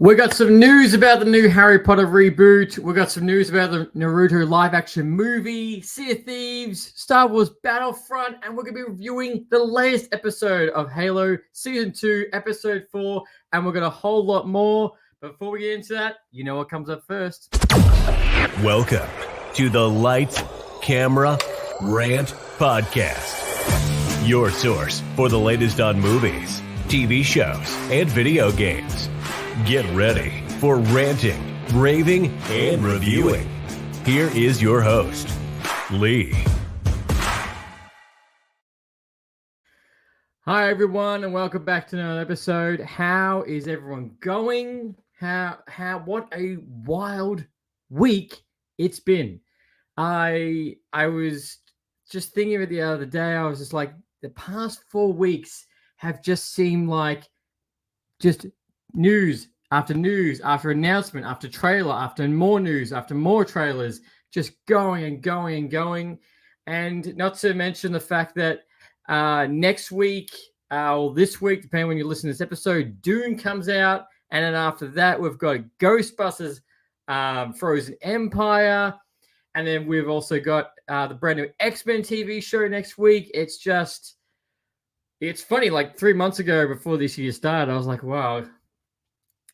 We got some news about the new Harry Potter reboot. We got some news about the Naruto live-action movie, Sea of Thieves, Star Wars Battlefront, and we're going to be reviewing the latest episode of Halo Season 2, Episode 4, and we've got a whole lot more. But before we get into that, you know what comes up first. Welcome to the Light, Camera, Rant Podcast. Your source for the latest on movies, TV shows, and video games. Get ready for ranting, raving, and reviewing. Here is your host, Lee. Hi everyone, and welcome back to another episode. How is everyone going? What a wild week it's been. I was just thinking of it the other day. I was just like, the past 4 weeks have just seemed like just news after announcement, after trailer, after more news, after more trailers, just going and going and going. And not to mention the fact that next week, or this week, depending when you listen to this episode, Dune comes out. And then after that, we've got Ghostbusters, Frozen Empire. And then we've also got the brand new X-Men TV show next week. It's funny, like 3 months ago before this year started, I was like, wow,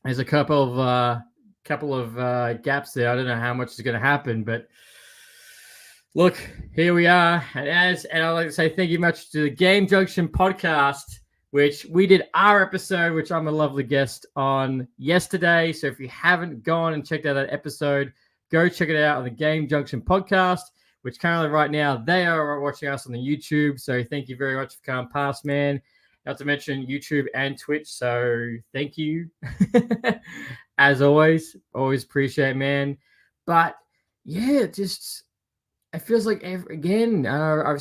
there's a couple of gaps there. I don't know how much is going to happen, but look, here we are. And I'd like to say thank you much to the Game Junction podcast, which we did our episode, which I'm a lovely guest on yesterday. So if you haven't gone and checked out that episode, go check it out on the Game Junction podcast, which currently right now they are watching us on the YouTube. So thank you very much for coming past, man. Not to mention YouTube and Twitch. So thank you. As always appreciate it, man. But yeah, it feels like I've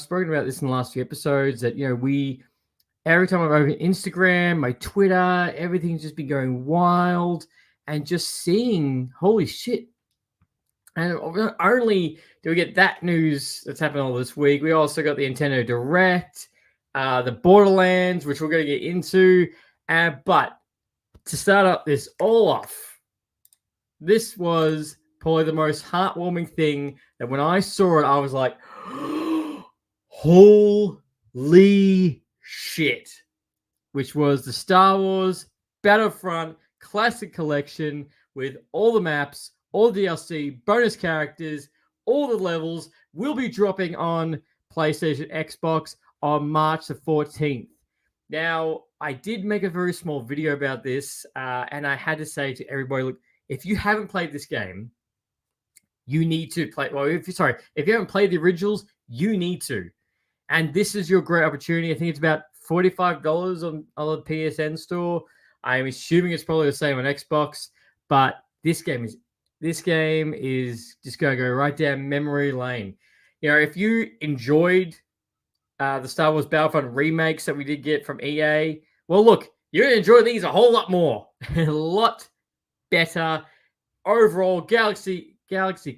spoken about this in the last few episodes that, every time I've opened Instagram, my Twitter, everything's just been going wild and just seeing, holy shit. And not only do we get that news that's happened all this week, we also got the Nintendo Direct, the Borderlands, which we're going to get into. But to start up this all off, this was probably the most heartwarming thing that when I saw it, I was like, holy shit, which was the Star Wars Battlefront Classic Collection with all the maps, all the DLC, bonus characters, all the levels will be dropping on PlayStation, Xbox on March the 14th. Now, I did make a very small video about this, and I had to say to everybody, look, if you haven't played this game, you need to play. Well, if you haven't played the originals, you need to. And this is your great opportunity. I think it's about $45 on the PSN store. I'm assuming it's probably the same on Xbox, but this game is just going to go right down memory lane. If you enjoyed the Star Wars Battlefront remakes that we did get from EA, well, look, you're going to enjoy these a whole lot more. A lot better overall. Galaxy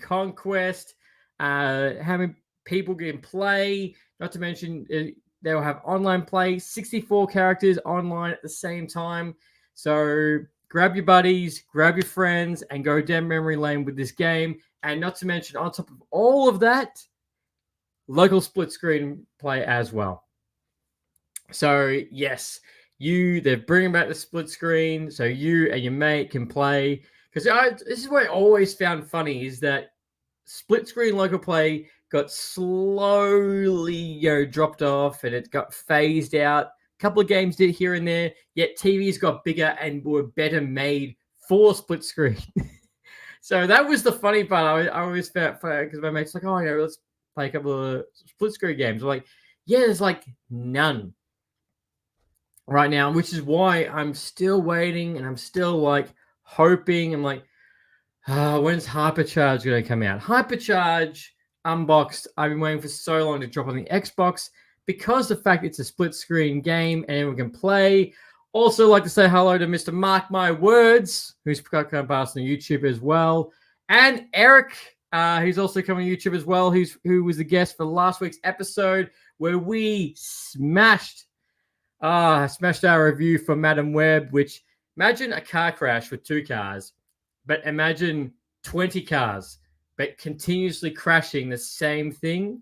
Conquest, how many people can play, not to mention they'll have online play, 64 characters online at the same time. So grab your buddies, grab your friends, and go down memory lane with this game. And not to mention, on top of all of that, local split screen play as well. So yes, they're bringing back the split screen, so you and your mate can play. Because this is what I always found funny, is that split screen local play got slowly dropped off, and it got phased out. A couple of games did here and there, yet TVs got bigger and were better made for split screen. So that was the funny part. I always felt, because my mate's like, oh, let's play a couple of split screen games. I'm like, yeah, there's like none right now, which is why I'm still waiting, and I'm still like hoping. I'm like, when's Hypercharge going to come out? Hypercharge Unboxed, I've been waiting for so long to drop on the Xbox, because the fact it's a split screen game and everyone can play. Also like to say hello to Mr. Mark My Words, who's coming past on YouTube as well. And Eric, who's also coming on YouTube as well, who was the guest for last week's episode where we smashed our review for Madam Web, which Imagine a car crash with 2 cars, but imagine 20 cars, but continuously crashing the same thing.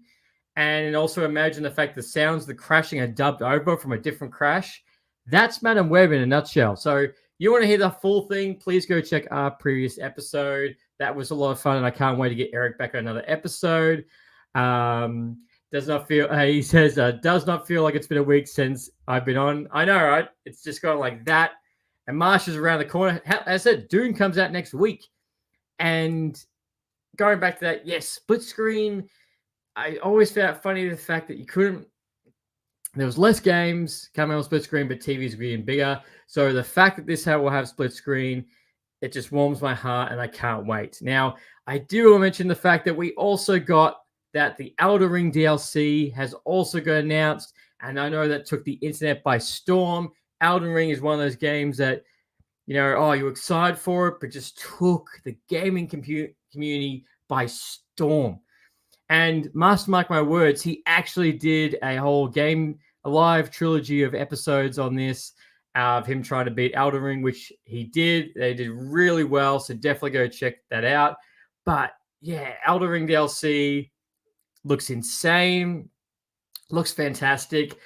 And also imagine the fact the sounds of the crashing are dubbed over from a different crash. That's Madam Web in a nutshell. So you want to hear the full thing, please go check our previous episode. That was a lot of fun, and I can't wait to get Eric back on another episode. Does not feel, he says, does not feel like it's been a week since I've been on. I know, right? It's just gone like that. And Marsh is around the corner. As I said, Dune comes out next week. And going back to that, yes, split screen. I always found it funny the fact that you couldn't. There was less games coming on split screen, but TVs were getting bigger. So the fact that this will have split screen, it just warms my heart, and I can't wait. Now, I do want to mention the fact that we also got that the Elden Ring DLC has also got announced, and I know that took the internet by storm. Elden Ring is one of those games that, you're excited for it, but just took the gaming community by storm. And must mark my words, he actually did a whole live trilogy of episodes on this, of him trying to beat Elden Ring, which he did. They did really well, so definitely go check that out. But yeah, Elden Ring DLC looks insane, looks fantastic.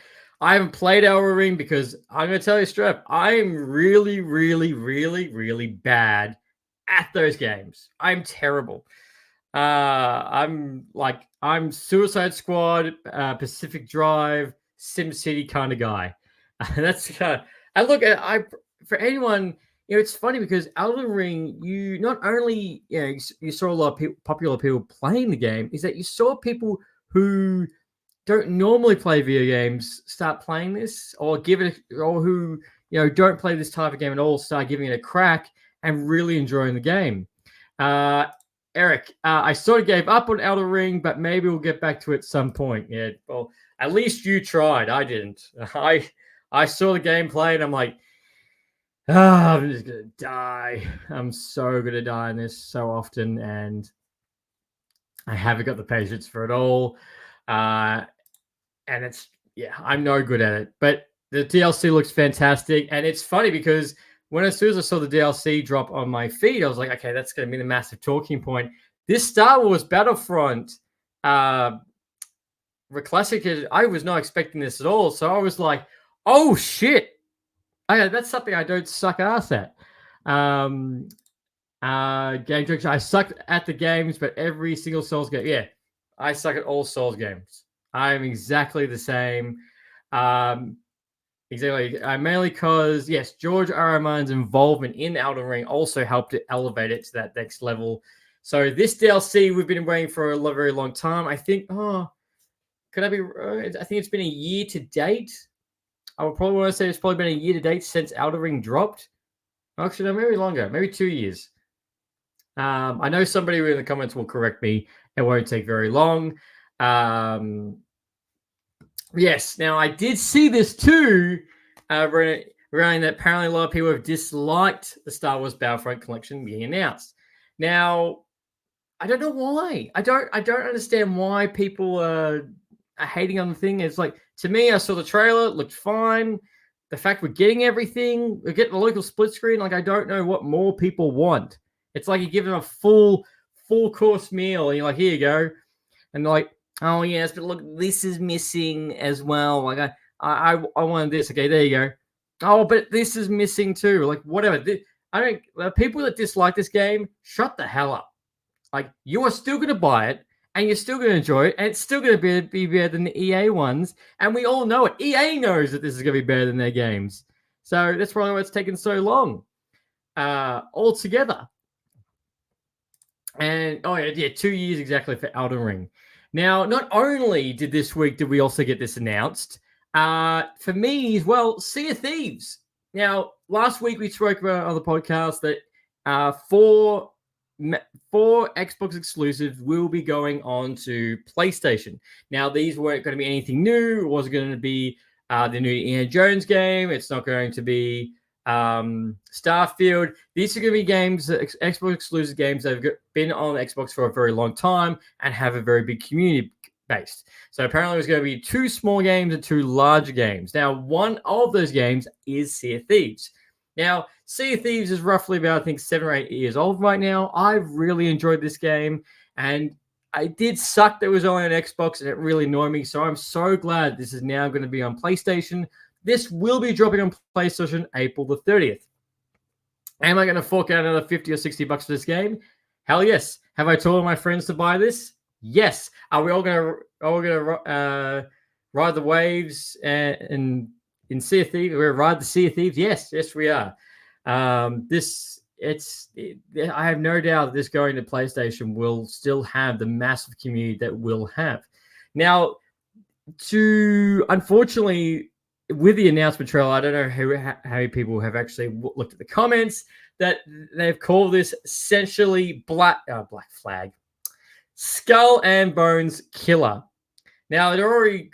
I haven't played Elden Ring because I'm going to tell you straight up, I'm really, really, really, really bad at those games. I'm terrible. I'm Suicide Squad, Pacific Drive, SimCity kind of guy. That's kind of, I look at, for anyone, it's funny because Elden Ring, you not only, you saw a lot of popular people playing the game, is that you saw people who don't normally play video games start playing this, or who, don't play this type of game at all, start giving it a crack and really enjoying the game. Eric, I sort of gave up on Elden Ring, but maybe we'll get back to it at some point. Yeah, well, at least you tried. I didn't. I saw the gameplay and I'm like, I'm just gonna die. I'm so gonna die in this so often, and I haven't got the patience for it all. And I'm no good at it. But the DLC looks fantastic, and it's funny because as soon as I saw the DLC drop on my feed, I was like, okay, that's going to be the massive talking point. This Star Wars Battlefront Reclassic, I was not expecting this at all. So I was like, oh, shit. That's something I don't suck ass at. Game direction, I suck at the games, but every single Souls game, I suck at all Souls games. I am exactly the same. Exactly. Mainly because, yes, George R. R. Martin's involvement in Elden Ring also helped it elevate it to that next level. So this DLC we've been waiting for a very long time. I think, could I be right? I think it's been a year to date. I would probably want to say it's probably been a year to date since Elden Ring dropped. Actually, no, maybe longer. Maybe 2 years. I know somebody in the comments will correct me. It won't take very long. Yes. Now, I did see this too, around that apparently a lot of people have disliked the Star Wars Battlefront collection being announced. Now, I don't know why. I don't understand why people are hating on the thing. It's like, to me, I saw the trailer, it looked fine. The fact we're getting everything, we're getting the local split screen, like, I don't know what more people want. It's like you're giving them a full course meal, and you're like, here you go. And they're like, oh, yes, but look, this is missing as well. Like, I wanted this. Okay, there you go. Oh, but this is missing too. Like, whatever. People that dislike this game, shut the hell up. Like, you are still going to buy it, and you're still going to enjoy it, and it's still going to be better than the EA ones. And we all know it. EA knows that this is going to be better than their games. So that's probably why it's taken so long altogether. And, 2 years exactly for Elden Ring. Now, not only did we also get this announced, for me as well, Sea of Thieves. Now, last week we spoke about on the podcast that four Xbox exclusives will be going on to PlayStation. Now, these weren't going to be anything new. It wasn't going to be the new Indiana Jones game. It's not going to be Starfield. These are going to be games, Xbox exclusive games that have been on Xbox for a very long time and have a very big community base. So apparently there's going to be 2 small games and 2 larger games. Now, one of those games is Sea of Thieves. Now, Sea of Thieves is roughly about, I think, 7 or 8 years old right now. I've really enjoyed this game, and I did suck that it was only on Xbox, and it really annoyed me. So I'm so glad this is now going to be on PlayStation. This will be dropping on PlayStation April the 30th. Am I going to fork out another 50 or 60 bucks for this game? Hell yes. Have I told my friends to buy this? Yes. Are we all going to ride the waves and in Sea of Thieves? We're ride the Sea of Thieves? Yes, we are. I have no doubt that this going to PlayStation will still have the massive community that will have. Now, unfortunately, with the announcement trailer, I don't know how many people have actually looked at the comments that they've called this essentially Black Flag, Skull and Bones Killer. Now, it already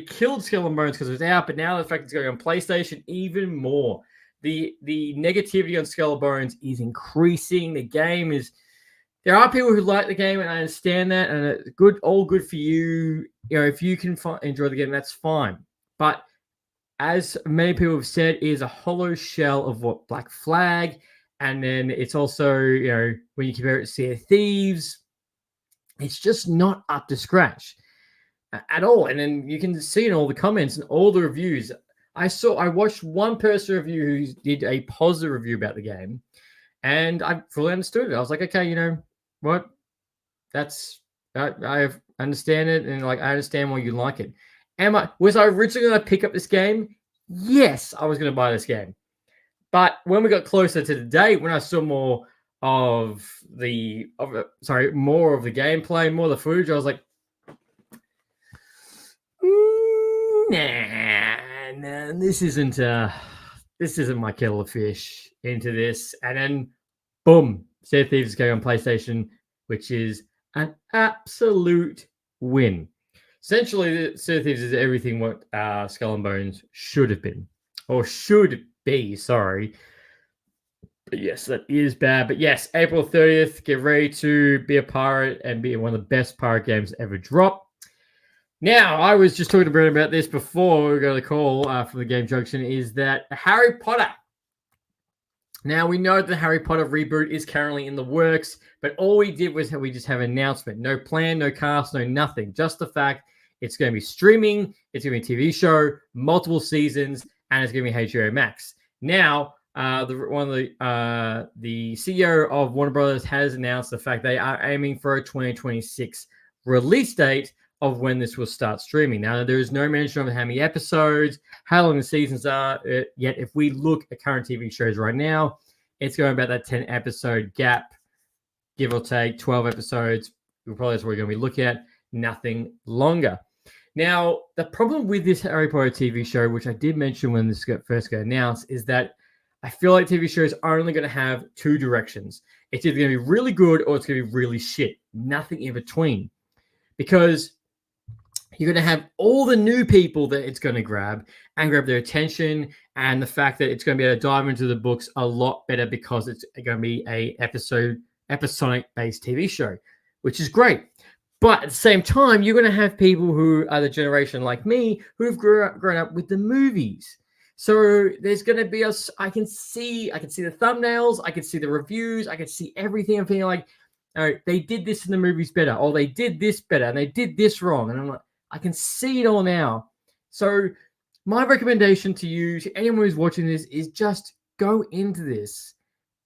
killed Skull and Bones because it was out, but now the fact it's going on PlayStation, even more. The negativity on Skull and Bones is increasing. The game is. There are people who like the game, and I understand that, and it's good, all good for you. You know, if you can enjoy the game, that's fine. But as many people have said, it is a hollow shell of what Black Flag, and then it's also, you know, when you compare it to Sea of Thieves, it's just not up to scratch at all. And then you can see in all the comments and all the reviews. I watched one person review who did a positive review about the game, and I fully understood it. I was like, okay, you know what? I understand it, and like I understand why you like it. Was I originally going to pick up this game? Yes, I was going to buy this game. But when we got closer to the date, when I saw more of the gameplay, more of the footage, I was like, nah, this isn't my kettle of fish into this. And then, boom, Sea of Thieves is going on PlayStation, which is an absolute win. Essentially, Sea of Thieves is everything what Skull and Bones should have been, or should be, sorry. But yes, that is bad. But yes, April 30th, get ready to be a pirate and be one of the best pirate games ever drop. Now, I was just talking to Brent about this before we got a call from the Game Junction, is that Harry Potter. Now, we know that the Harry Potter reboot is currently in the works, but all we did was we just have an announcement. No plan, no cast, no nothing. Just the fact it's going to be streaming, it's going to be a TV show, multiple seasons, and it's going to be HBO Max. Now, the CEO of Warner Brothers has announced the fact they are aiming for a 2026 release date of when this will start streaming. Now, there is no mention of how many episodes, how long the seasons are, yet if we look at current TV shows right now, it's going about that 10-episode gap, give or take 12 episodes. Probably that's what we're going to be looking at, nothing longer. Now, the problem with this Harry Potter TV show, which I did mention when this first got announced, is that I feel like TV shows are only going to have two directions. It's either going to be really good or it's going to be really shit. Nothing in between. Because you're going to have all the new people that it's going to grab their attention, and the fact that it's going to be able to dive into the books a lot better because it's going to be a episodic-based TV show, which is great. But at the same time, you're going to have people who are the generation like me who've grown up with the movies. So there's going to be I can see the thumbnails, I can see the reviews, I can see everything. I'm feeling like, all right, they did this in the movies better, or they did this better, and they did this wrong. And I'm like, I can see it all now. So my recommendation to you, to anyone who's watching this, is just go into this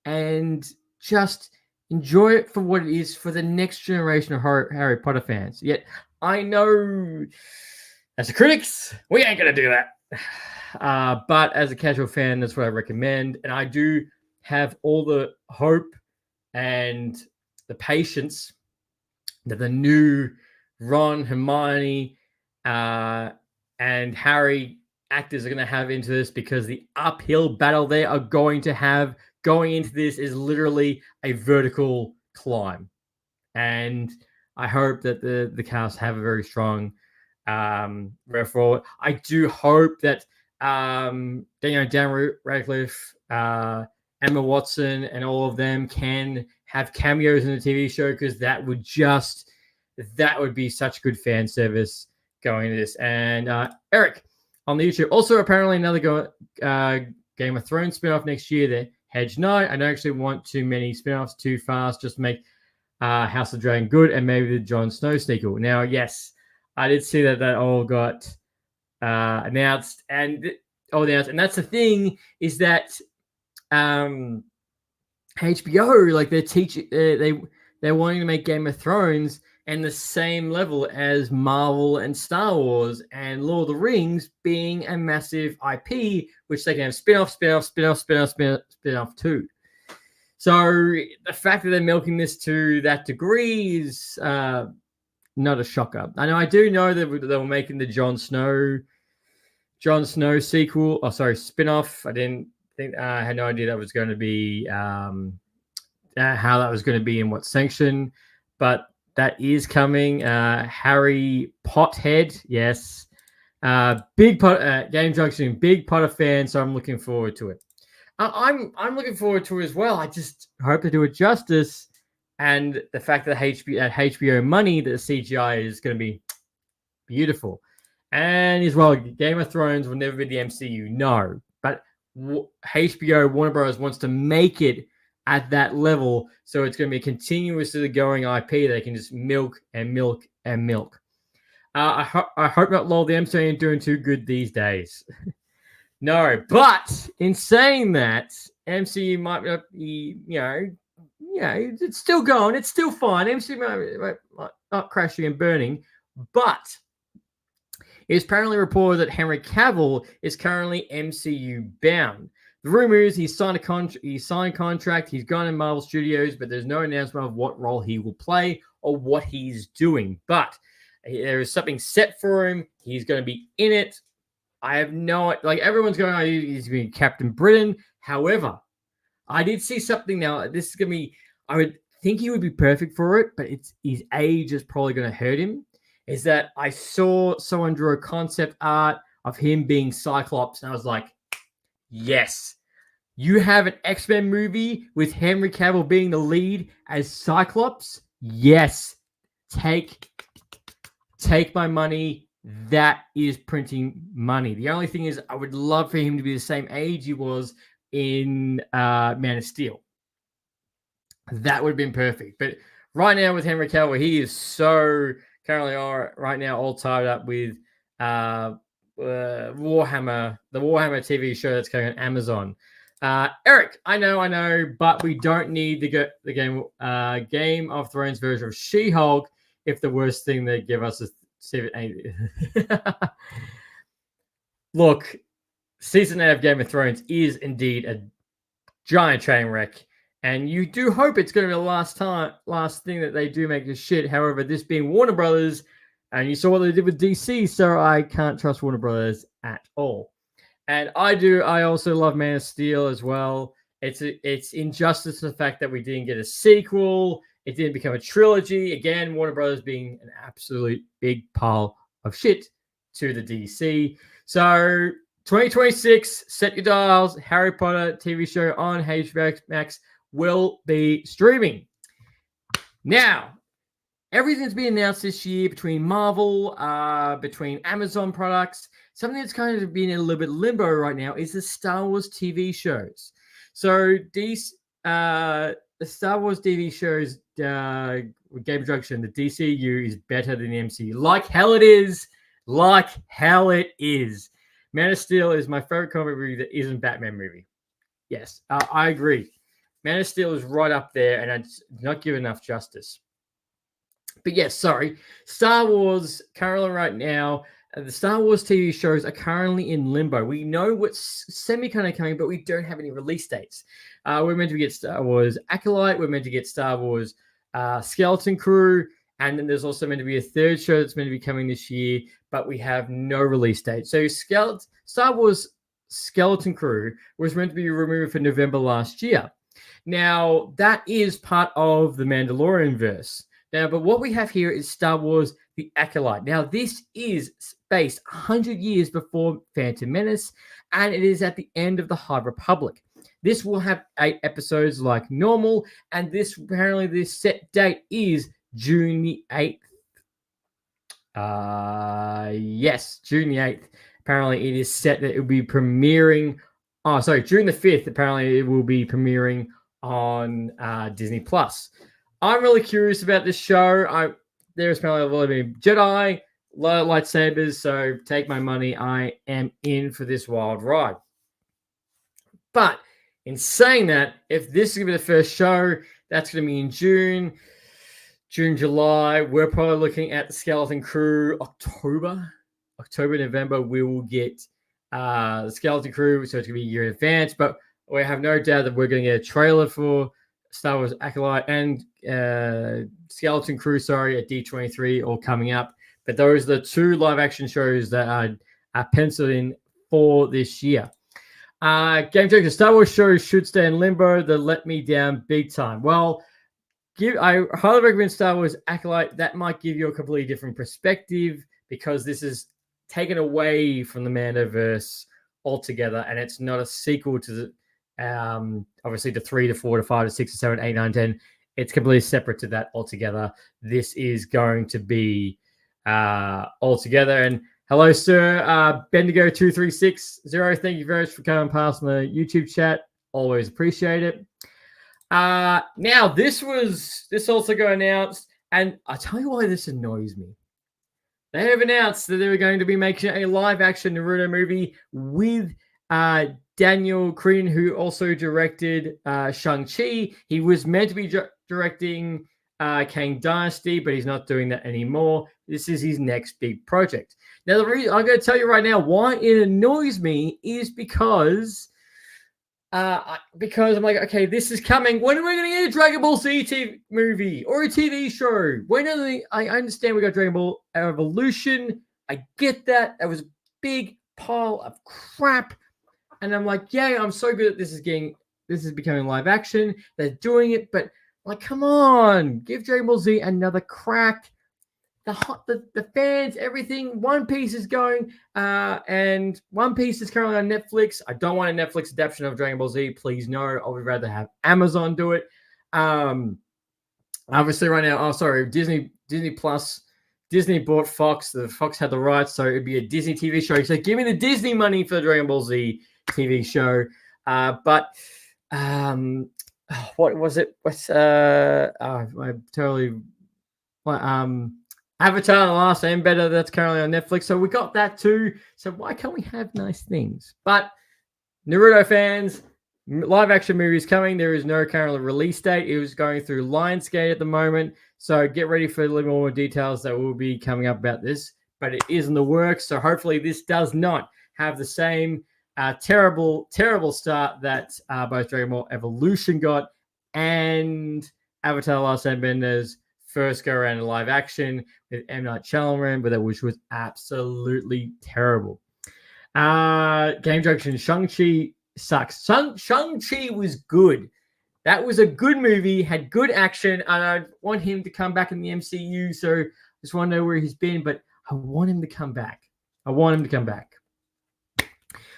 and just enjoy it for what it is for the next generation of Harry Potter fans. Yet I know, as the critics, we ain't going to do that. But as a casual fan, that's what I recommend. And I do have all the hope and the patience that the new Ron, Hermione, and Harry actors are going to have into this, because the uphill battle they are going to have going into this is literally a vertical climb. And I hope that the cast have a very strong referral. I do hope that Dan Radcliffe, Emma Watson, and all of them can have cameos in the TV show, because that would be such good fan service going into this. And Eric on the YouTube, also apparently another Game of Thrones spinoff next year. The Hedge Knight. I don't actually want too many spinoffs too fast. Just make House of Dragon good, and maybe the Jon Snow sequel. Now, yes, I did see that all got announced, and that's the thing, is that HBO, like, they're wanting to make Game of Thrones and the same level as Marvel and Star Wars and Lord of the Rings, being a massive IP, which they can have spin-off too. So the fact that they're milking this to that degree is not a shocker. I do know that they were making the Jon Snow sequel. Oh, sorry, spin-off. I didn't think. I had no idea that was going to be how that was going to be in what sanction, but that is coming. Harry Pothead, yes, big pot. Game Junction, big Potter fan, so I'm looking forward to it. I'm looking forward to it as well. I just hope to do it justice, and the fact that HBO money, that the CGI is going to be beautiful. And as well, Game of Thrones will never be the MCU, no. But HBO, Warner Bros. Wants to make it at that level, so it's going to be a continuously going IP that they can just milk and milk and milk. I hope not LOL, the MCU ain't doing too good these days. No, but in saying that, MCU might not be, it's still going, it's still fine. MCU might not crashing and burning, but it's apparently reported that Henry Cavill is currently MCU bound. The rumor is he's signed contract, he's gone in Marvel Studios, but there's no announcement of what role he will play or what he's doing. But there is something set for him. He's going to be in it. I have everyone's going, he's going to be Captain Britain. However, I did see something now. This is going to be, I would think he would be perfect for it, but his age is probably going to hurt him. Is that I saw someone draw a concept art of him being Cyclops, and I was like, yes, you have an X-Men movie with Henry Cavill being the lead as Cyclops. Yes, take my money. That is printing money. The only thing is, I would love for him to be the same age he was in Man of Steel. That would have been perfect. But right now with Henry Cavill, he is so currently right now all tied up with Warhammer, the Warhammer TV show that's going on Amazon. Eric, I know, but we don't need the Game of Thrones version of She-Hulk if the worst thing they give us is season 8. Look, season 8 of Game of Thrones is indeed a giant train wreck, and you do hope it's going to be the last thing that they do make this shit. However, this being Warner Brothers, and you saw what they did with DC, so I can't trust Warner Brothers at all. And I also love Man of Steel as well. It's injustice to the fact that we didn't get a sequel. It didn't become a trilogy. Again, Warner Brothers being an absolute big pile of shit to the DC. So 2026, set your dials. Harry Potter TV show on HBO Max will be streaming. Now, everything's been announced this year between Marvel, between Amazon products. Something that's kind of been in a little bit limbo right now is the Star Wars TV shows. So these, the Star Wars TV shows, Game Junction, the DCU is better than the MCU. Like hell it is. Like hell it is. Man of Steel is my favorite comic movie that isn't Batman movie. Yes, I agree. Man of Steel is right up there, and it's not given enough justice. But yes, sorry. Star Wars, currently right now, the Star Wars TV shows are currently in limbo. We know what's semi-kind of coming, but we don't have any release dates. We're meant to get Star Wars Acolyte. We're meant to get Star Wars Skeleton Crew. And then there's also meant to be a third show that's meant to be coming this year, but we have no release date. So Star Wars Skeleton Crew was meant to be removed for November last year. Now, that is part of the Mandalorian verse. Now, but what we have here is Star Wars The Acolyte. Now, this is based 100 years before Phantom Menace, and it is at the end of the High Republic. This will have 8 episodes like normal, and this set date is June the 8th. Yes, June the 8th. Apparently, it is set that it will be premiering Oh, sorry, June the 5th. Apparently, it will be premiering on Disney Plus. I'm really curious about this show. There's apparently a lot of Jedi, lightsabers, so take my money. I am in for this wild ride. But in saying that, if this is going to be the first show, that's going to be in June, July. We're probably looking at the Skeleton Crew October, November. We will get the Skeleton Crew, so it's going to be a year in advance. But we have no doubt that we're going to get a trailer for Star Wars Acolyte and Skeleton Crew, at D23, all coming up. But those are the two live-action shows that are penciled in for this year. Game Changer, Star Wars shows should stay in limbo. They let me down big time. Well, I highly recommend Star Wars Acolyte. That might give you a completely different perspective because this is taken away from the Mandoverse altogether, and it's not a sequel to the obviously to 3 to 4 to 5 to 6 to 7 8 9 10. It's completely separate to that altogether. This is going to be altogether. And hello, sir, Bendigo2360. Thank you very much for coming past on the YouTube chat. Always appreciate it. Now this also got announced, and I tell you why this annoys me. They have announced that they were going to be making a live-action Naruto movie with Daniel Cretton, who also directed Shang-Chi. He was meant to be directing Kang Dynasty, but he's not doing that anymore. This is his next big project. Now, the reason I'm going to tell you right now why it annoys me is because I'm like, okay, this is coming. When are we going to get a Dragon Ball Z TV movie or a TV show? I understand we got Dragon Ball Evolution. I get that. That was a big pile of crap. And I'm like, yeah, I'm so good at this is becoming live action. They're doing it, but like, come on, give Dragon Ball Z another crack. The fans, everything. One Piece is going, and One Piece is currently on Netflix. I don't want a Netflix adaptation of Dragon Ball Z. Please no. I would rather have Amazon do it. Obviously, right now, Disney Plus. Disney bought Fox. The Fox had the rights, so it'd be a Disney TV show. So give me the Disney money for the Dragon Ball Z TV show. What was it? Avatar: The Last Airbender, that's currently on Netflix. So we got that too. So why can't we have nice things? But Naruto fans, live action movies coming. There is no current release date. It was going through Lionsgate at the moment. So get ready for a little more details that will be coming up about this. But it is in the works. So hopefully this does not have the same terrible start that both Dragon Ball Evolution got and Avatar: The Last Airbender's first go around in live action with M. Night Shyamalan, which was absolutely terrible. Game Junction, Shang-Chi sucks. Shang-Chi was good. That was a good movie, had good action, and I want him to come back in the MCU, so I just want to know where he's been, but I want him to come back.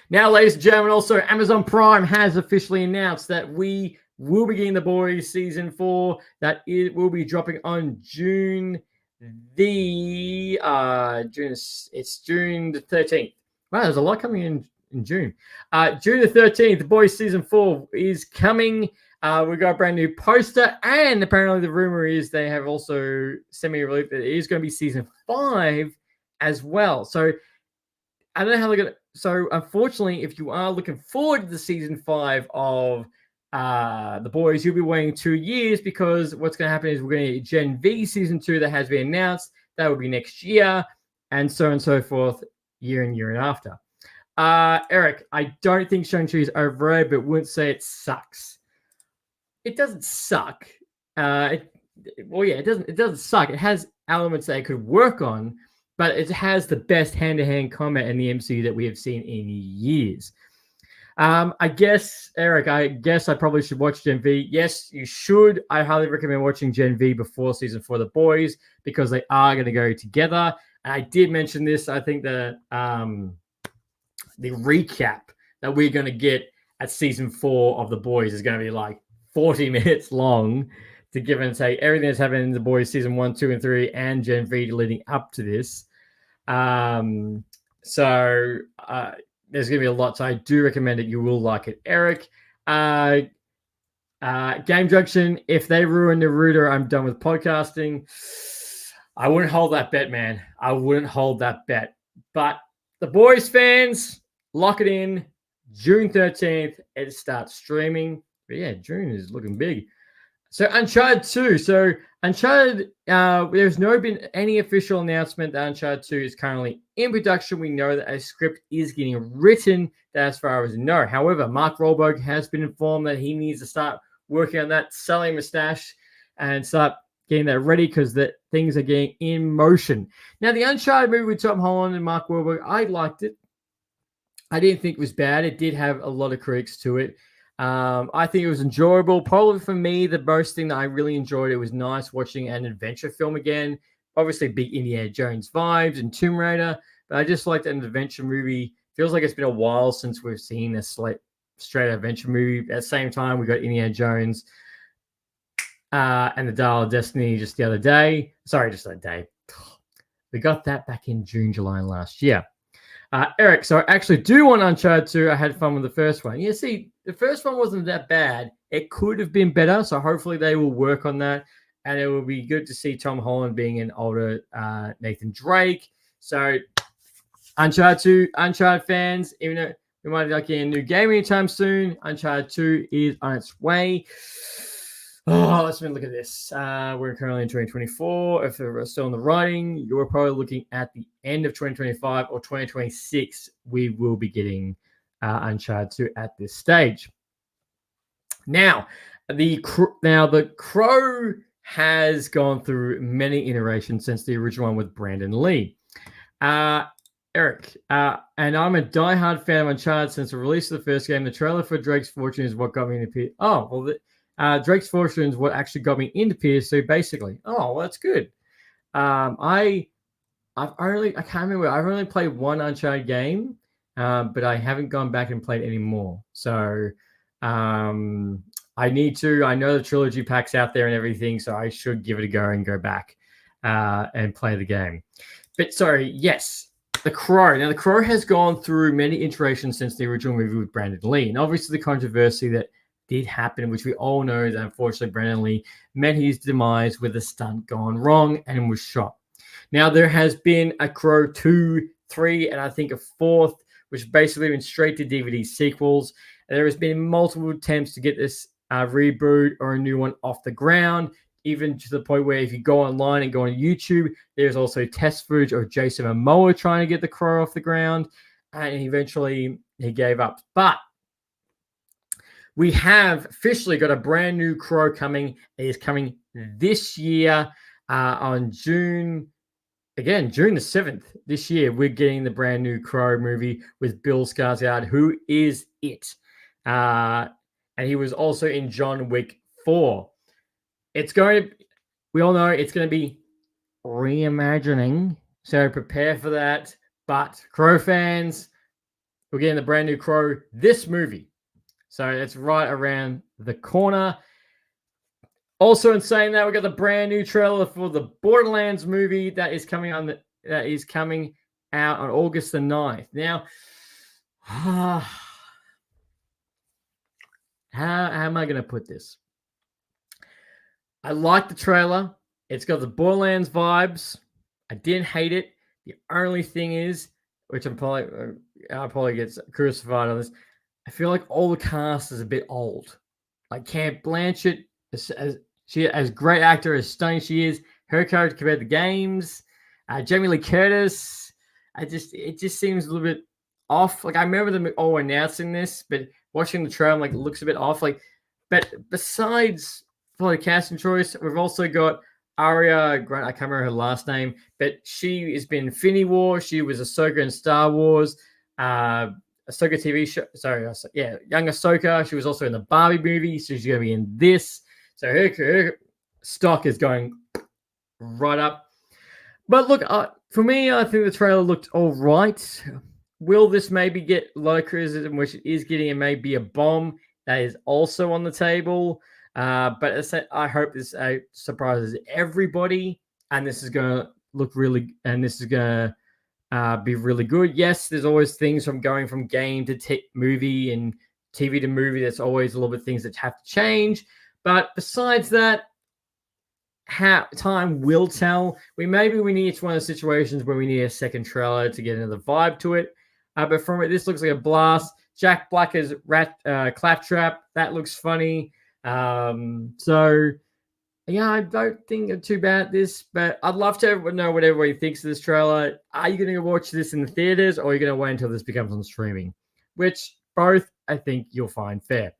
Now, ladies and gentlemen, also Amazon Prime has officially announced that we will be getting The Boys Season 4. That it will be dropping on June the 13th. Wow, there's a lot coming in June. June the 13th, The Boys Season 4 is coming. We got a brand new poster, and apparently the rumor is they have also semi-released that it is going to be Season 5 as well. So I don't know how they're going to... So unfortunately, if you are looking forward to the Season 5 of The Boys, you'll be waiting 2 years, because what's going to happen is we're going to get Gen V Season 2 that has been announced. That will be next year, and so forth, year and after. Eric, I don't think Shang-Chi is overrated, but wouldn't say it sucks. It doesn't suck. It doesn't suck. It has elements that it could work on, but it has the best hand-to-hand combat in the MCU that we have seen in years. I guess, Eric, I probably should watch Gen V. Yes, you should. I highly recommend watching Gen V before Season 4 of The Boys, because they are going to go together. And I did mention this. I think the recap that we're going to get at Season 4 of The Boys is going to be like 40 minutes long, to give and take everything that's happened in The Boys Season 1, 2, and 3 and Gen V leading up to this. there's going to be a lot. So I do recommend it. You will like it. Eric, Game Junction, if they ruin Naruto, I'm done with podcasting. I wouldn't hold that bet, man. I wouldn't hold that bet. But the boys fans, lock it in. June 13th, it starts streaming. But yeah, June is looking big. So Uncharted 2. So Uncharted, there's no been any official announcement that Uncharted 2 is currently in production. We know that a script is getting written, as far as we know. However, Mark Wahlberg has been informed that he needs to start working on that selling mustache and start getting that ready because that things are getting in motion. Now, the Uncharted movie with Tom Holland and Mark Wahlberg, I liked it. I didn't think it was bad. It did have a lot of critics to it. I think it was enjoyable. Probably for me, the most thing that I really enjoyed, it was nice watching an adventure film again. Obviously, big Indiana Jones vibes and Tomb Raider, but I just liked an adventure movie. Feels like it's been a while since we've seen a straight adventure movie. At the same time, we got Indiana Jones and the Dial of Destiny just the other day. Sorry, just that day. We got that back in June, July last year. Eric, so I actually do want Uncharted 2. I had fun with the first one. Yeah, see, the first one wasn't that bad. It could have been better, so hopefully they will work on that. And it will be good to see Tom Holland being an older Nathan Drake. So Uncharted 2, Uncharted fans, even though we might be like getting a new game anytime soon, Uncharted 2 is on its way. Oh, let's look at this. We're currently in 2024. If we're still in the writing, you're probably looking at the end of 2025 or 2026. We will be getting Uncharted 2 at this stage. Now, the Crow has gone through many iterations since the original one with Brandon Lee. Eric, and I'm a diehard fan of Uncharted since the release of the first game. The trailer for Drake's Fortune is what got me into Drake's Fortune is what actually got me into PS2, basically. Oh, well, that's good. I can't remember. I've only played one Uncharted game, but I haven't gone back and played any more. So I need to. I know the trilogy pack's out there and everything, so I should give it a go and go back and play the game. But sorry, yes. The Crow. Now, The Crow has gone through many iterations since the original movie with Brandon Lee. And obviously the controversy that did happen, which we all know that unfortunately Brandon Lee met his demise with a stunt gone wrong and was shot. Now, there has been a Crow 2, 3, and I think a fourth, which basically went straight to DVD sequels. And there has been multiple attempts to get this reboot or a new one off the ground, even to the point where if you go online and go on YouTube, there's also test footage of Jason Momoa trying to get the Crow off the ground, and eventually he gave up. But we have officially got a brand new Crow coming. It is coming this year on June the 7th this year. We're getting the brand new Crow movie with Bill Skarsgård, who is it. And he was also in John Wick 4. We all know it's going to be reimagining, so prepare for that. But Crow fans, we're getting the brand new Crow, this movie. So it's right around the corner. Also, in saying that, we got the brand new trailer for the Borderlands movie that is coming out on August the 9th. Now, how am I going to put this? I like the trailer. It's got the Borderlands vibes. I didn't hate it. The only thing is, which I'll probably get crucified on this, I feel like all the cast is a bit old. Like Cate Blanchett, as great actor, as stunning she is, her character compared to the games. Jamie Lee Curtis, it just seems a little bit off. Like I remember them all announcing this, but watching the trailer, I'm like, it looks a bit off. Like, but besides for the casting choice, we've also got Arya Grant. I can't remember her last name, but she has been Infinity War. She was Ahsoka in Star Wars. Ahsoka TV show. Sorry, young Ahsoka. She was also in the Barbie movie, so she's going to be in this. So her stock is going right up. But look, for me, I think the trailer looked all right. Will this maybe get a lot of criticism, which it is getting, and maybe a bomb that is also on the table? But I hope this surprises everybody, and this is going to look really, and this is going to be really good. Yes, there's always things from going from game to movie and TV to movie. There's always a little bit of things that have to change. But besides that, time will tell. We need it's one of the situations where we need a second trailer to get another vibe to it. But from it, this looks like a blast. Jack Black as Claptrap. That looks funny. So yeah, I don't think too bad at this, but I'd love to know what everybody thinks of this trailer. Are you going to watch this in the theaters, or are you going to wait until this becomes on streaming? Which both I think you'll find fair.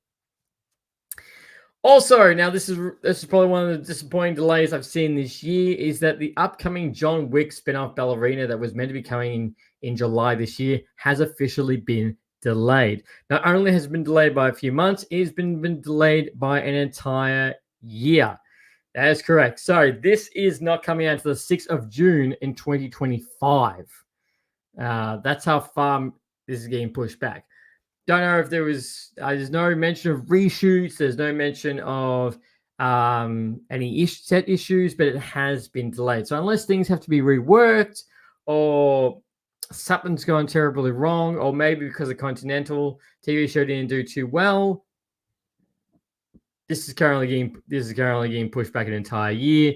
Also, now this is probably one of the disappointing delays I've seen this year, is that the upcoming John Wick spin-off Ballerina that was meant to be coming in July this year has officially been delayed. Not only has it been delayed by a few months, it has been delayed by an entire year. That is correct. So this is not coming out until the 6th of June in 2025. That's how far this is getting pushed back. Don't know if there's no mention of reshoots. There's no mention of any set issues, but it has been delayed. So unless things have to be reworked, or something's gone terribly wrong, or maybe because the Continental TV show didn't do too well, this is currently getting pushed back an entire year.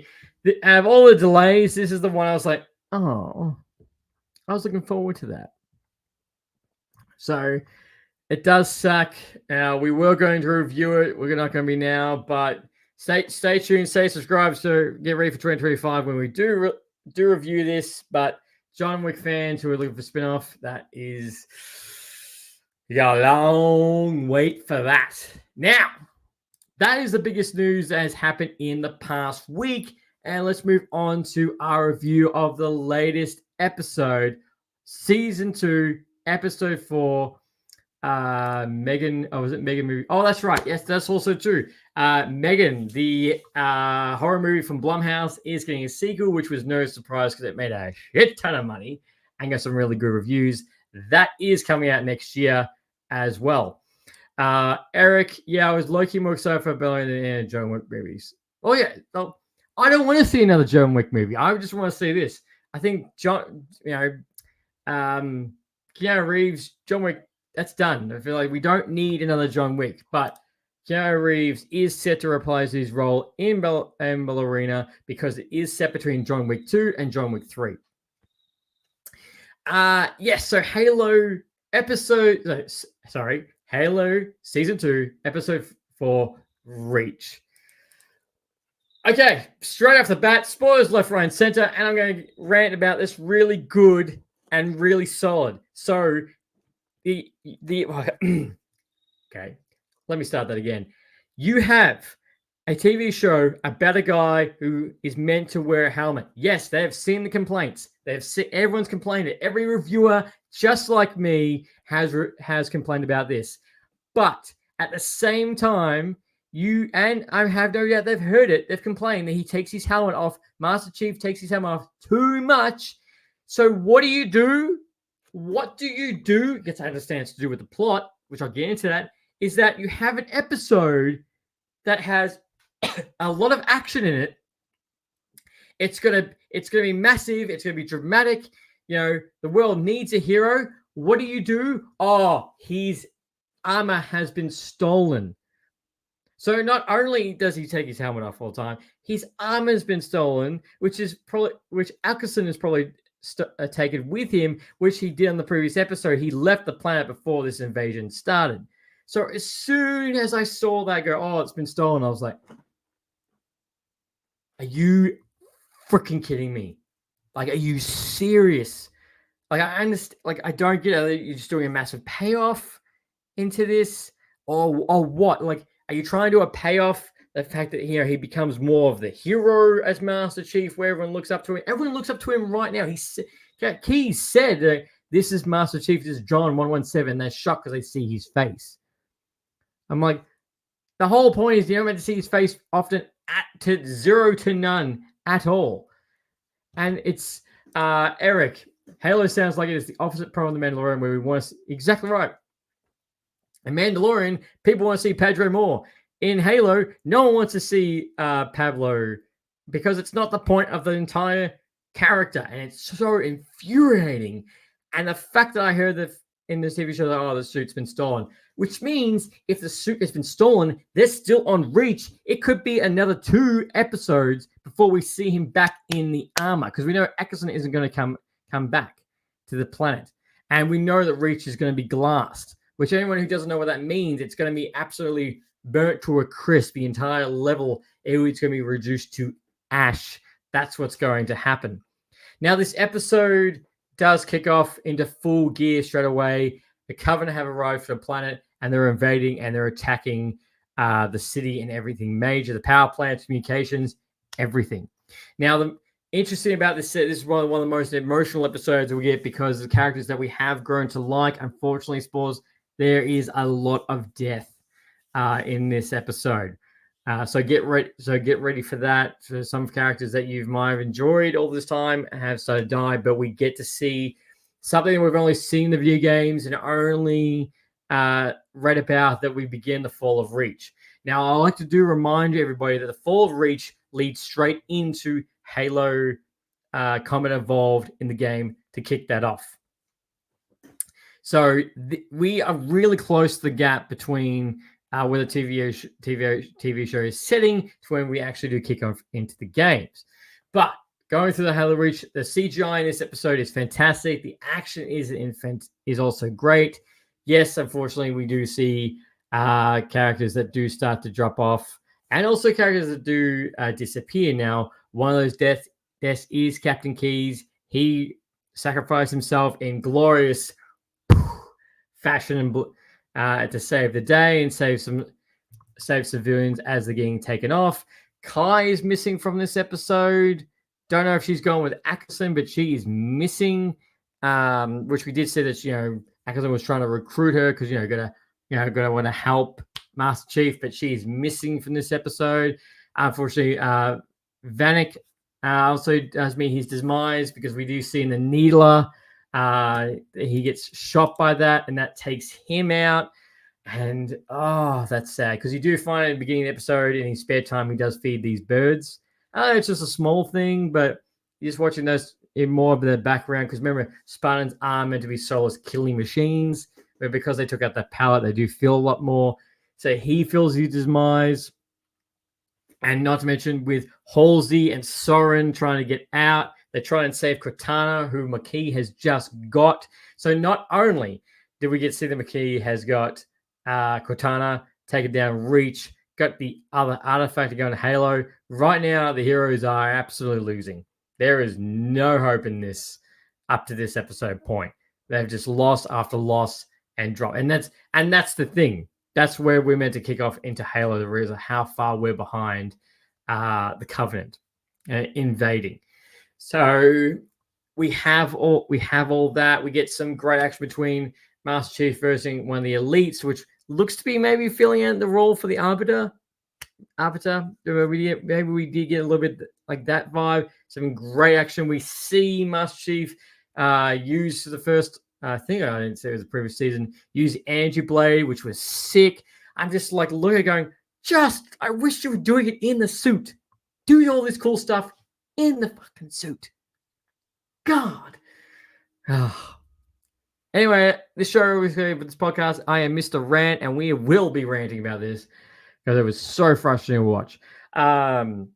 Out of all the delays, this is the one I was like, oh, I was looking forward to that. So it does suck. We were going to review it. We're not going to be now, but stay tuned, stay subscribed, so get ready for 2025 when we do review this. But John Wick fans who are looking for spin-off, that is a long wait for that. Now, that is the biggest news that has happened in the past week. And let's move on to our review of the latest episode, Season 2, Episode 4, Megan. Oh, was it Megan movie? Oh, that's right. Yes, that's also true. Megan, the horror movie from Blumhouse, is getting a sequel, which was no surprise because it made a shit ton of money and got some really good reviews. That is coming out next year as well. Eric, yeah, I was low-key more excited for Bella and John Wick movies. Oh yeah, I don't want to see another John Wick movie. I just want to see this. I think Keanu Reeves, John Wick, that's done. I feel like we don't need another John Wick, but Keanu Reeves is set to reprise his role in Ballerina because it is set between John Wick 2 and John Wick 3. Yes, so Halo Season 2, Episode 4, Reach. Okay, straight off the bat, spoilers left, right, and center, and I'm going to rant about this really good and really solid. So, okay, let me start that again. You have a TV show about a guy who is meant to wear a helmet. Yes, they have seen the complaints. Everyone's complained it. Every reviewer, just like me, has complained about this. But at the same time, and I have no doubt they've heard it. They've complained that he takes his helmet off. Master Chief takes his helmet off too much. So what do you do? What do you do? Gets I understand it's to do with the plot, which I'll get into that. Is that you have an episode that has a lot of action in it. It's gonna be massive. It's gonna be dramatic. You know, the world needs a hero. What do? Oh, his armor has been stolen. So not only does he take his helmet off all the time, his armor has been stolen, which Alkerson has probably taken with him, which he did on the previous episode. He left the planet before this invasion started. So as soon as I saw that go, oh, it's been stolen, I was like, are you freaking kidding me? Like, are you serious? Like, I understand. Like, I don't get it. You're just doing a massive payoff into this, or what? Like, are you trying to do a payoff? The fact that he becomes more of the hero as Master Chief, where everyone looks up to him. Everyone looks up to him right now. He said that this is Master Chief. This is John 117. They're shocked because they see his face. I'm like, the whole point is you don't get to see his face often to 0 to none at all. And it's Eric. Halo sounds like it is the opposite pro in The Mandalorian, where we want to exactly right. In Mandalorian, people want to see Pedro more. In Halo, no one wants to see Pablo because it's not the point of the entire character, and it's so infuriating. And the fact that I heard that in this TV show that, oh, the suit's been stolen, which means if the suit has been stolen, they're still on Reach. It could be another 2 episodes before we see him back in the armor, because we know Eckerson isn't going to come back to the planet. And we know that Reach is going to be glassed, which anyone who doesn't know what that means, it's going to be absolutely burnt to a crisp. The entire level, it's going to be reduced to ash. That's what's going to happen. Now, this episode does kick off into full gear straight away. The Covenant have arrived for the planet, and they're invading and they're attacking the city and everything major, the power plants, communications, everything. Now, the interesting about this is one of the most emotional episodes we get, because the characters that we have grown to like, unfortunately, spores, there is a lot of death in this episode. So get ready for that. For some characters that you might have enjoyed all this time have started to die, but we get to see something that we've only seen in the video games and only read about, that we begin the fall of Reach. Now, I like to remind everybody that the fall of Reach leads straight into Halo Combat Evolved in the game to kick that off. So we are really close to the gap between where the TV show is setting to when we actually do kick off into the games. But going through the Halo Reach, the CGI in this episode is fantastic. The action is also great. Yes, unfortunately, we do see characters that do start to drop off, and also characters that do disappear. Now, one of those deaths is Captain Keyes. He sacrificed himself in glorious fashion to save the day and save civilians as they're getting taken off. Kai is missing from this episode. Don't know if she's going with Eckerson, but she is missing. Which we did say that Eckerson was trying to recruit her because gonna want to help Master Chief, but she is missing from this episode. Unfortunately, Vanek also does meet his demise, because we do see in the Needler he gets shot by that, and that takes him out. And that's sad, because you do find at the beginning of the episode, in his spare time, he does feed these birds. It's just a small thing, but you're just watching those in more of the background, because remember, Spartans are meant to be soulless killing machines, but because they took out that palette, they do feel a lot more. So he feels his demise. And not to mention with Halsey and Soren trying to get out, they try and save Cortana, who McKee has just got. So not only did we get to see that McKee has got Cortana, taken down Reach, got the other artifact going to Halo. Right now, the heroes are absolutely losing. There is no hope in this up to this episode point. They've just lost after loss and drop. And that's the thing. That's where we're meant to kick off into Halo, the reason how far we're behind the Covenant invading. So we have all that. We get some great action between Master Chief versus one of the elites, which looks to be maybe filling out the role for the Arbiter. Maybe we did get a little bit like that vibe. Some great action. We see Master Chief use for the first, I think I didn't say it was the previous season, use Angie Blade, which was sick. I'm just like looking at going, I wish you were doing it in the suit. Doing all this cool stuff in the fucking suit. God. Anyway, this show with this podcast, I am Mr. Rant, and we will be ranting about this because it was so frustrating to watch. Now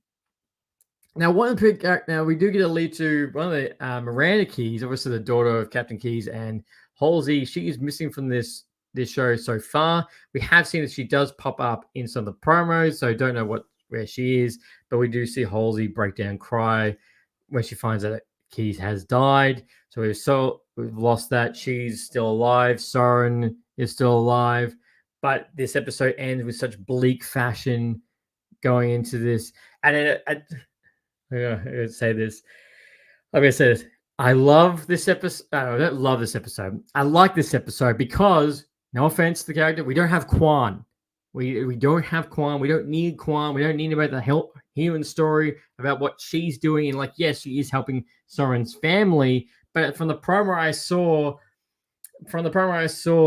we do get a lead to one of the Miranda Keyes, obviously the daughter of Captain Keyes, and Halsey. She is missing from this show so far. We have seen that she does pop up in some of the promos, so don't know where she is, but we do see Halsey break down, cry when she finds out that Keyes has died. So we've lost that. She's still alive. Soren is still alive. But this episode ends with such bleak fashion going into this. And I'm going to say this. I'm going to say this. I love this episode. I don't love this episode. I like this episode because, no offense to the character, we don't have Quan. We don't have Quan. We don't need Quan. We don't need about the human story about what she's doing. And yes, she is helping Soren's family. But from the promo I saw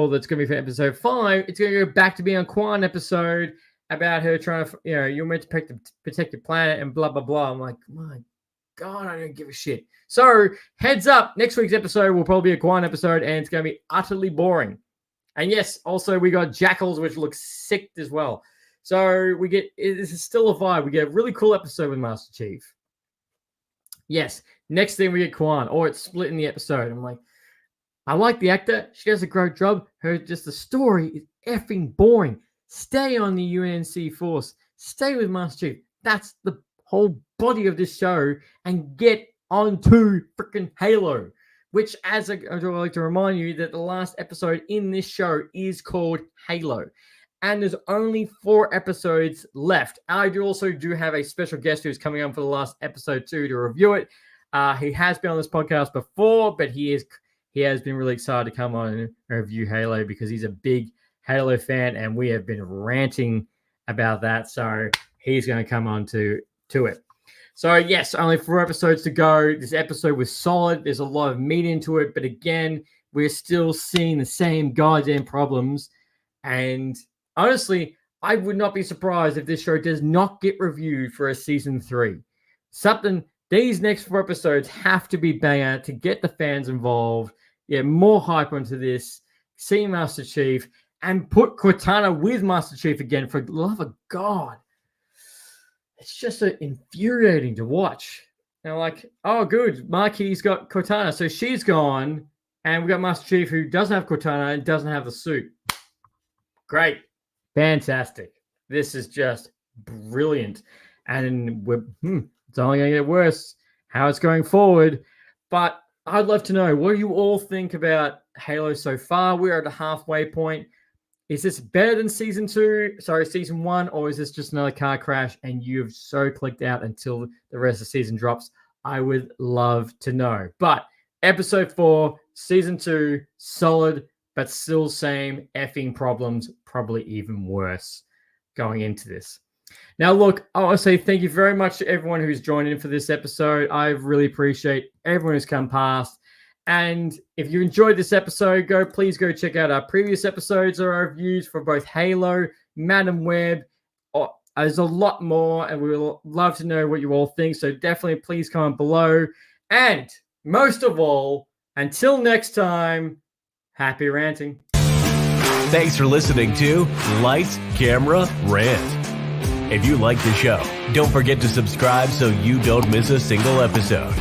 that's going to be for episode 5, it's going to go back to being a Quan episode about her trying to, you're meant to protect your planet and blah, blah, blah. I'm like, my God, I don't give a shit. So heads up, next week's episode will probably be a Quan episode, and it's going to be utterly boring. And yes, also we got Jackals, which looks sick as well. So this is still a vibe. We get a really cool episode with Master Chief. Yes, next thing we get Quan, or it's split in the episode. I'm like, I like the actor. She does a great job. The story is effing boring. Stay on the UNC Force. Stay with Master Chief. That's the whole body of this show, and get onto freaking Halo. Which, as I'd like to remind you, that the last episode in this show is called Halo. And there's only 4 episodes left. I also do have a special guest who's coming on for the last episode too to review it. He has been on this podcast before, but he has been really excited to come on and review Halo because he's a big Halo fan, and we have been ranting about that. So he's going to come on to it. So yes, only 4 episodes to go. This episode was solid. There's a lot of meat into it, but again, we're still seeing the same goddamn problems. And honestly, I would not be surprised if this show does not get reviewed for a season 3. These next 4 episodes have to be banger to get the fans involved, get more hype onto this, see Master Chief, and put Cortana with Master Chief again, for the love of God. It's just infuriating to watch. And like, oh, good, Marquis got Cortana, so she's gone, and we got Master Chief who doesn't have Cortana and doesn't have the suit. Great. Fantastic. This is just brilliant. And it's only going to get worse how it's going forward. But I'd love to know, what do you all think about Halo so far? We're at a halfway point. Is this better than season 1, or is this just another car crash and you've so clicked out until the rest of the season drops? I would love to know. But episode 4, season 2, solid, but still same effing problems, probably even worse going into this. Now, look, I want to say thank you very much to everyone who's joined in for this episode. I really appreciate everyone who's come past. And if you enjoyed this episode, please go check out our previous episodes or our reviews for both Halo, Madam Web. There's a lot more, and we would love to know what you all think. So definitely please comment below. And most of all, until next time, happy ranting. Thanks for listening to Lights, Camera, Rant. If you like the show, don't forget to subscribe so you don't miss a single episode.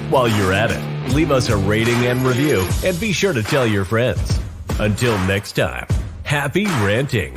While you're at it, leave us a rating and review, and be sure to tell your friends. Until next time, happy ranting.